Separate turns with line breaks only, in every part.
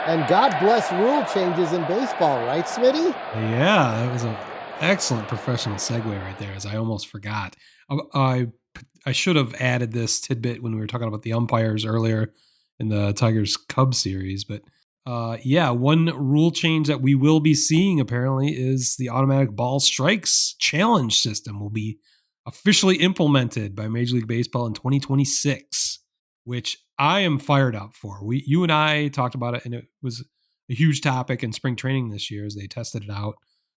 And God bless rule changes in baseball, right, Smitty?
Yeah, that was an excellent professional segue right there, as I almost forgot. I I should have added this tidbit when we were talking about the umpires earlier in the Tigers Cubs series, but yeah, one rule change that we will be seeing apparently is the automatic ball strikes challenge system will be officially implemented by Major League Baseball in 2026, which I am fired up for. You and I talked about it, and it was a huge topic in spring training this year as they tested it out,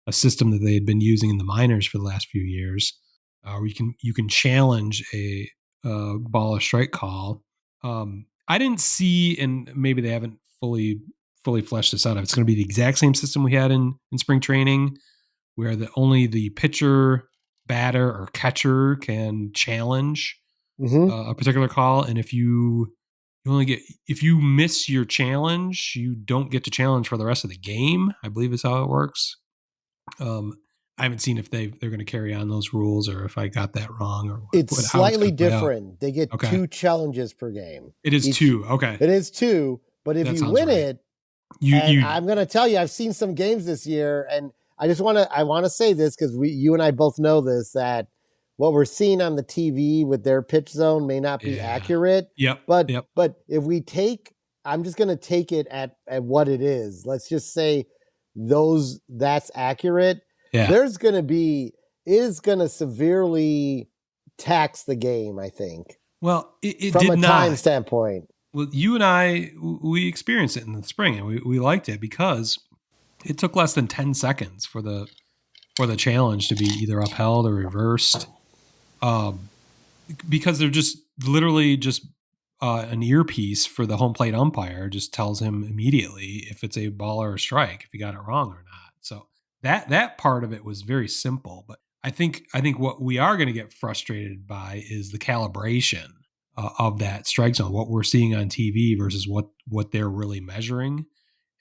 a system that they had been using in the minors for the last few years, where you can challenge a ball or strike call. I didn't see, and maybe they haven't fully fleshed this out. It's going to be the exact same system we had in spring training, where only the pitcher, batter, or catcher can challenge a particular call, and you only get if you miss your challenge, you don't get to challenge for the rest of the game, I believe is how it works. I haven't seen if they're going to carry on those rules or if I got that wrong or
It's
how it's
slightly
going to play out.
different. They get
Okay.
2 challenges per game.
It is 2. Okay.
It is 2, but if
That
you
sounds
win
right.
it, and
You
I'm going to tell you, I've seen some games this year, and I want to say this because you and I both know this, that what we're seeing on the TV with their pitch zone may not be accurate.
Yep.
But
Yep.
if we take, I'm just going to take it at what it is. Let's just say that's accurate.
Yeah.
There's going to be is going to severely tax the game, I think.
Well, it
from
did
a
not.
Time standpoint.
Well, you and I, we experienced it in the spring, and we liked it because it took less than 10 seconds for the challenge to be either upheld or reversed. Because they're just literally just an earpiece for the home plate umpire just tells him immediately if it's a ball or a strike, if he got it wrong or not. So that part of it was very simple. But I think what we are going to get frustrated by is the calibration of that strike zone, what we're seeing on TV versus what they're really measuring.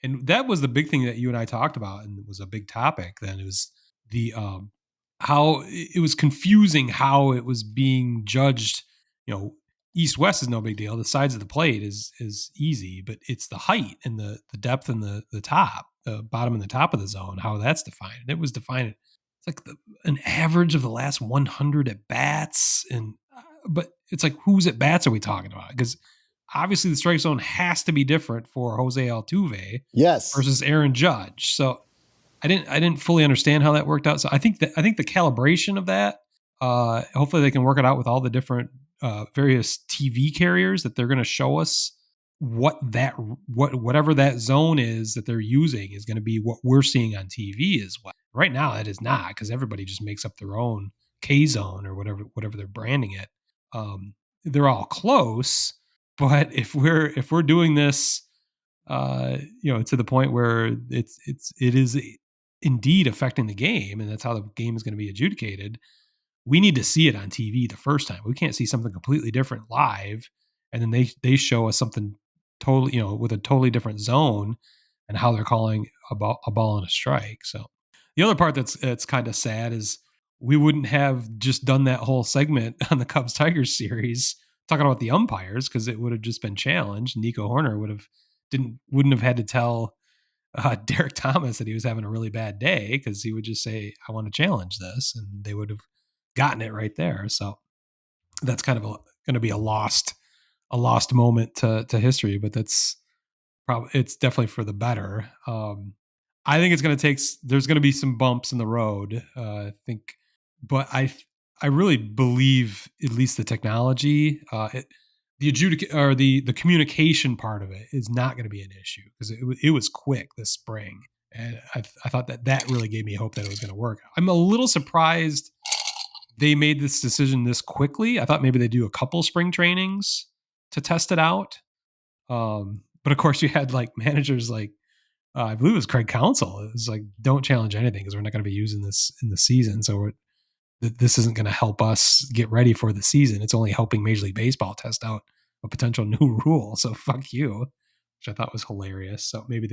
And that was the big thing that you and I talked about, and it was a big topic. Then it was the how it was confusing how it was being judged. You know, east west is no big deal. The sides of the plate is easy, but it's the height and the depth and the top, the bottom and the top of the zone, how that's defined. And it was defined. It's like an average of the last 100 at bats, but it's like whose at bats are we talking about? Because obviously the strike zone has to be different for Jose Altuve,
yes,
versus Aaron Judge. So I didn't fully understand how that worked out. So I think the calibration of that, hopefully they can work it out with all the different various TV carriers that they're going to show us whatever that zone is that they're using is going to be what we're seeing on TV as well. Right now, that is not, because everybody just makes up their own K zone or whatever they're branding it. They're all close, but if we're doing this, to the point where it is indeed affecting the game, and that's how the game is going to be adjudicated, we need to see it on TV the first time. We can't see something completely different live, and then they show us something totally, with a totally different zone and how they're calling a ball and a strike. So the other part that's kind of sad is we wouldn't have just done that whole segment on the Cubs Tigers series talking about the umpires, because it would have just been challenged. Nico Horner wouldn't have had to tell Derek Thomas that he was having a really bad day, because he would just say, I want to challenge this, and they would have gotten it right there. So that's kind of going to be a lost moment to history, but it's definitely for the better. I think it's going to there's going to be some bumps in the road. I think, but I really believe at least the technology, the communication part of it is not going to be an issue, because it was quick this spring. And I thought that really gave me hope that it was going to work. I'm a little surprised they made this decision this quickly. I thought maybe they do a couple spring trainings to test it out. But of course you had like managers like, I believe it was Craig Counsell. It was like, don't challenge anything because we're not going to be using this in the season. So this isn't going to help us get ready for the season. It's only helping Major League Baseball test out a potential new rule. So fuck you, which I thought was hilarious. So maybe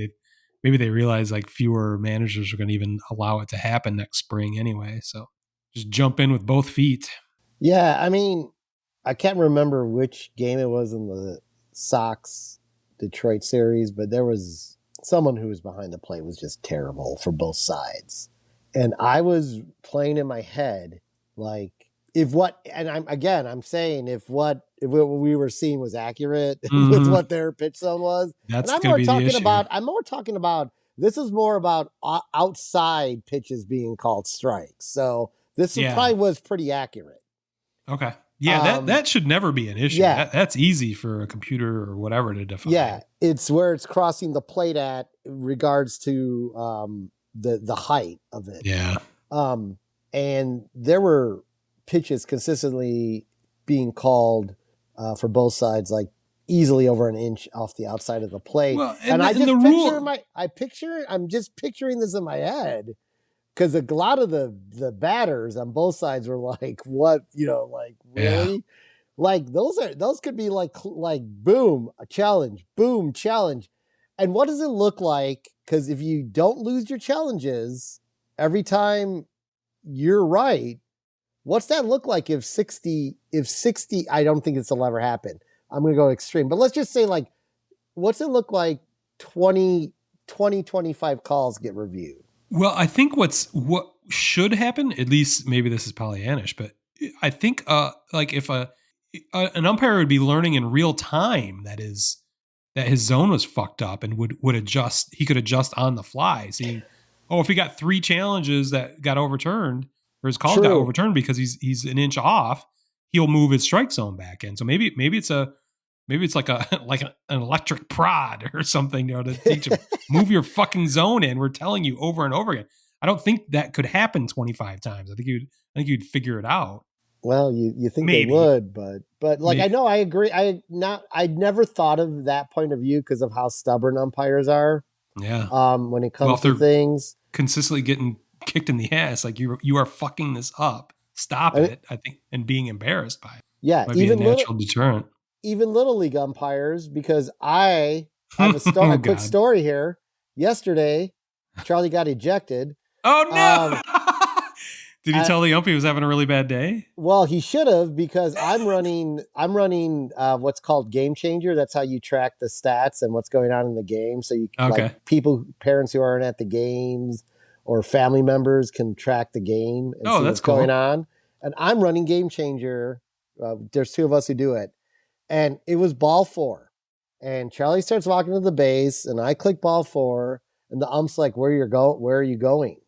they realize like fewer managers are going to even allow it to happen next spring anyway. So just jump in with both feet.
Yeah, I mean, I can't remember which game it was in the Sox Detroit series, but there was someone who was behind the plate was just terrible for both sides. And I was playing in my head, like, if what, and I'm saying if what we were seeing was accurate with
Mm-hmm.
what their pitch zone was. And
That's going to be the issue.
I'm more talking about, this is more about outside pitches being called strikes. So this probably was pretty accurate.
Okay. Yeah, that should never be an issue.
Yeah.
That's easy for a computer or whatever to define.
Yeah, it's where it's crossing the plate at regards to the height of it.
Yeah.
And there were pitches consistently being called for both sides, like easily over an inch off the outside of the plate. Well, and I'm just picturing this in my head, because a lot of the batters on both sides were like, what, like, really? Yeah. Like those could be like boom, a challenge, boom, challenge. And what does it look like? Because if you don't lose your challenges every time you're right, what's that look like if 60, I don't think this will ever happen. I'm going to go extreme, but let's just say, like, what's it look like 25 calls get reviewed?
Well, I think what should happen, at least maybe this is Pollyannish, but I think like if an umpire would be learning in real time that his zone was fucked up and would adjust. He could adjust on the fly, seeing, if he got 3 challenges that got overturned, or his calls got overturned because he's an inch off, he'll move his strike zone back in. So maybe it's like an electric prod or something, to teach him, move your fucking zone in. We're telling you over and over again. I don't think that could happen 25 times. I think you'd figure it out.
Well, you think maybe they would, but like, maybe. I know, I agree. I never thought of that point of view because of how stubborn umpires are.
Yeah.
When it comes to things,
consistently getting kicked in the ass, like you are fucking this up. Stop it. I think, and being embarrassed by it.
Yeah,
might even be a natural deterrent.
Even little league umpires, because I have a quick story here. Yesterday, Charlie got ejected.
Oh no! Did he tell the ump he was having a really bad day?
Well, he should have, because I'm running what's called Game Changer. That's how you track the stats and what's going on in the game. So you like parents who aren't at the games or family members can track the game and see what's going on. And I'm running Game Changer. There's 2 of us who do it. And it was ball 4. And Charlie starts walking to the base, and I click ball 4, and the ump's like, where are you going?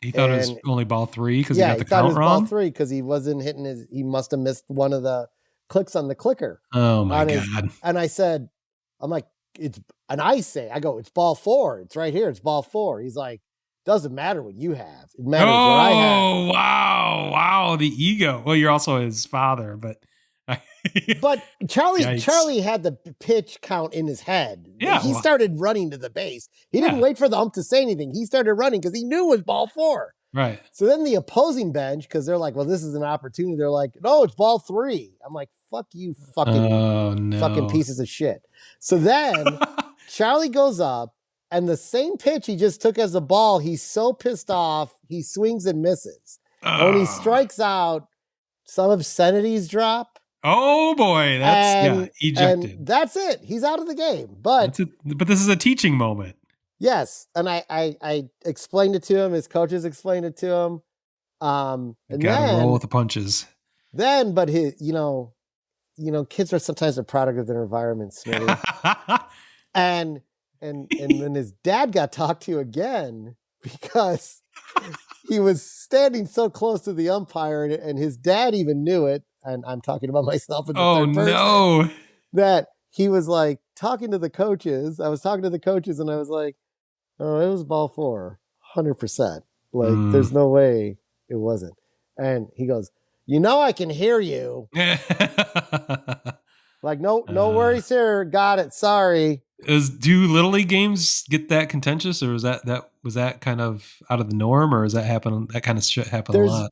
He thought it was only ball 3 because he got the count wrong? Yeah, he thought it was
ball 3 because he wasn't hitting he must have missed one of the clicks on the clicker.
Oh my God.
And I said, I go, it's ball 4. It's right here. It's ball 4. He's like, doesn't matter what you have. It matters what I have.
Oh, wow. The ego. Well, you're also his father, but...
But Charlie had the pitch count in his head. Yeah, he started running to the base. He didn't wait for the ump to say anything. He started running because he knew it was ball 4.
Right.
So then the opposing bench, because they're like, well, this is an opportunity. They're like, no, it's ball 3. I'm like, fuck you, fucking pieces of shit. So then Charlie goes up, and the same pitch he just took as a ball, he's so pissed off, he swings and misses. And when he strikes out, some obscenities drop.
Oh boy, that's ejected.
And that's it. He's out of the game. But
this is a teaching moment.
Yes, and I explained it to him. His coaches explained it to him. And
gotta roll with the punches.
Then, but his, kids are sometimes a product of their environment, Smitty. and then his dad got talked to again because he was standing so close to the umpire, and his dad even knew it. And I'm talking about myself in the third person. Oh, no. That he was like talking to the coaches. I was talking to the coaches, and I was like, oh, it was ball 4, 100%. Like, there's no way it wasn't. And he goes, I can hear you. Like, no worries here. Got it. Sorry.
Do Little League games get that contentious, or was that kind of out of the norm, or is that kind of shit happen a lot?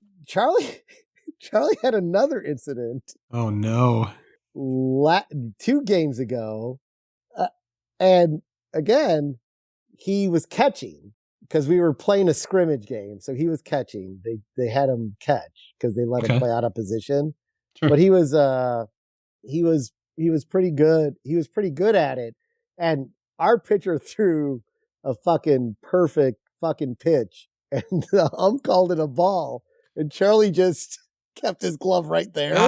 Charlie had another incident.
Oh no!
2 games ago, and again, he was catching because we were playing a scrimmage game. So he was catching. They had him catch because they let him play out of position. Sure. But he was pretty good. He was pretty good at it. And our pitcher threw a fucking perfect fucking pitch, and the ump called it a ball, and Charlie just kept his glove right there.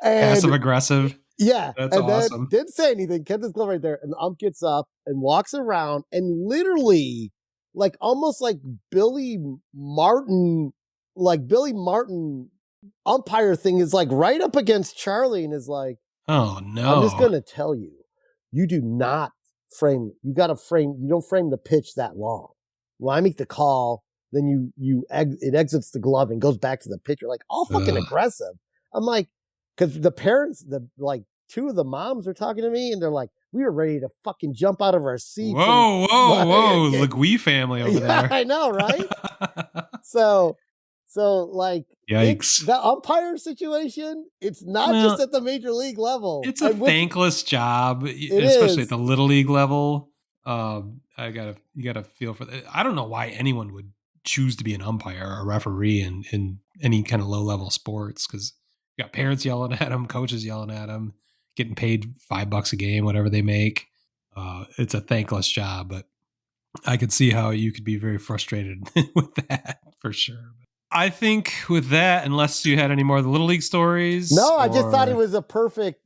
Passive
And
aggressive.
yeah,
That's
and then
awesome.
didn't say anything, kept his glove right there, and the ump gets up and walks around and literally, like almost like Billy Martin umpire thing is like right up against Charlie and is like,
Oh no.
I'm just gonna tell you, you do not frame, you don't frame the pitch that long. When I make the call, then it exits the glove and goes back to the pitcher, like all fucking aggressive. I'm like, because the parents, two of the moms are talking to me and they're like, we were ready to fucking jump out of our seats.
Whoa. Legui family over there.
I know, right? So like,
yikes.
The umpire situation, it's not just at the major league level.
It's a thankless job, especially at the little league level. You gotta feel for that. I don't know why anyone would choose to be an umpire or a referee in any kind of low level sports, because you got parents yelling at them, coaches yelling at them, getting paid $5 a game, whatever they make. It's a thankless job, but I could see how you could be very frustrated with that for sure. I think with that, unless you had any more of the Little League stories.
No, I just thought it was a perfect,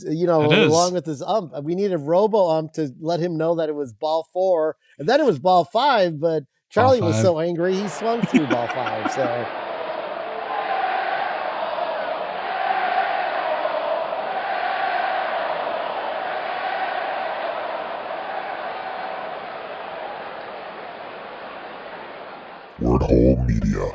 along with his ump. We needed RoboUmp to let him know that it was ball 4, and then it was ball 5, but Charlie was so angry, he swung through ball 5, so...
Wordhole Media.